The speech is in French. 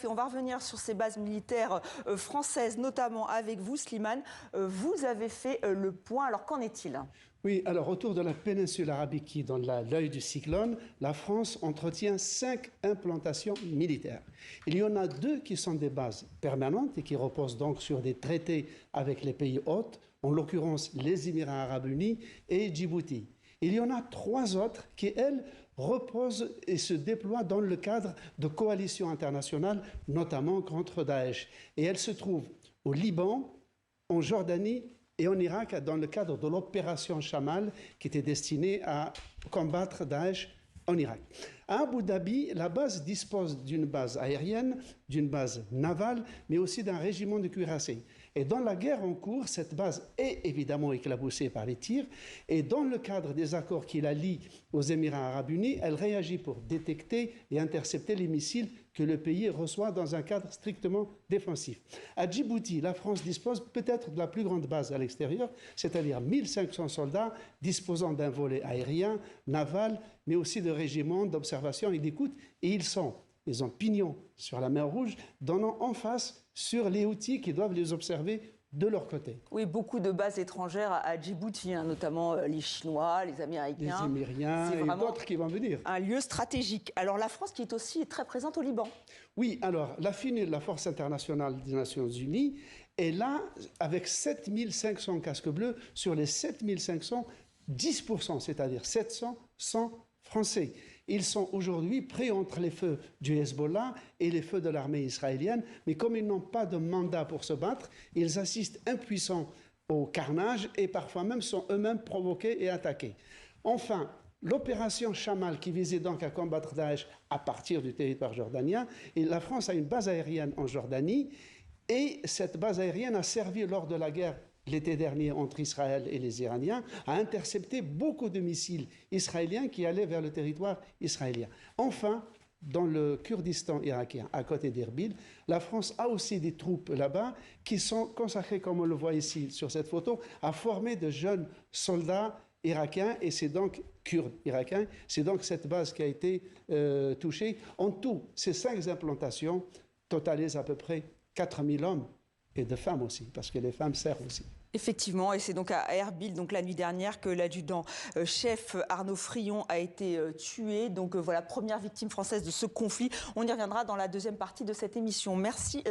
On va revenir sur ces bases militaires françaises, notamment avec vous, Slimane. Vous avez fait le point. Alors, qu'en est-il? Oui, alors autour de la péninsule arabique qui donne l'œil du cyclone, la France entretient 5 implantations militaires. Il y en a 2 qui sont des bases permanentes et qui reposent donc sur des traités avec les pays hôtes, en l'occurrence les Émirats arabes unis et Djibouti. Il y en a 3 autres qui, elles, reposent et se déploient dans le cadre de coalitions internationales, notamment contre Daesh. Et elles se trouvent au Liban, en Jordanie et en Irak, dans le cadre de l'opération Chamal, qui était destinée à combattre Daesh en Irak. À Abu Dhabi, la base dispose d'une base aérienne, d'une base navale, mais aussi d'un régiment de cuirassés. Et dans la guerre en cours, cette base est évidemment éclaboussée par les tirs. Et dans le cadre des accords qui la lient aux Émirats arabes unis, elle réagit pour détecter et intercepter les missiles que le pays reçoit dans un cadre strictement défensif. À Djibouti, la France dispose peut-être de la plus grande base à l'extérieur, c'est-à-dire 1500 soldats disposant d'un volet aérien, naval, mais aussi de régiments d'observation et d'écoute. Et ils ont pignon sur la mer Rouge, donnant en face sur les Houthis qui doivent les observer de leur côté. Oui, beaucoup de bases étrangères à Djibouti, notamment les Chinois, les Américains. Les Émiriens et d'autres qui vont venir. Un lieu stratégique. Alors la France qui est aussi très présente au Liban. Oui, alors la FINUL, la Force internationale des Nations Unies, est là avec 7500 casques bleus. Sur les 7500, 10%, c'est-à-dire 700, sont français. Ils sont aujourd'hui pris entre les feux du Hezbollah et les feux de l'armée israélienne, mais comme ils n'ont pas de mandat pour se battre, ils assistent impuissants au carnage et parfois même sont eux-mêmes provoqués et attaqués. Enfin, l'opération Chamal qui visait donc à combattre Daesh à partir du territoire jordanien, et la France a une base aérienne en Jordanie, et cette base aérienne a servi lors de la guerre l'été dernier entre Israël et les Iraniens, a intercepté beaucoup de missiles israéliens qui allaient vers le territoire israélien. Enfin, dans le Kurdistan irakien, à côté d'Erbil, la France a aussi des troupes là-bas qui sont consacrées, comme on le voit ici sur cette photo, à former de jeunes soldats irakiens, et c'est donc kurdes irakiens, c'est donc cette base qui a été touchée. En tout, ces 5 implantations totalisent à peu près 4000 hommes, et de femmes aussi, parce que les femmes servent aussi. Effectivement, et c'est donc à Erbil, donc la nuit dernière, que l'adjudant-chef Arnaud Frion a été tué. Donc voilà, première victime française de ce conflit. On y reviendra dans la deuxième partie de cette émission. Merci.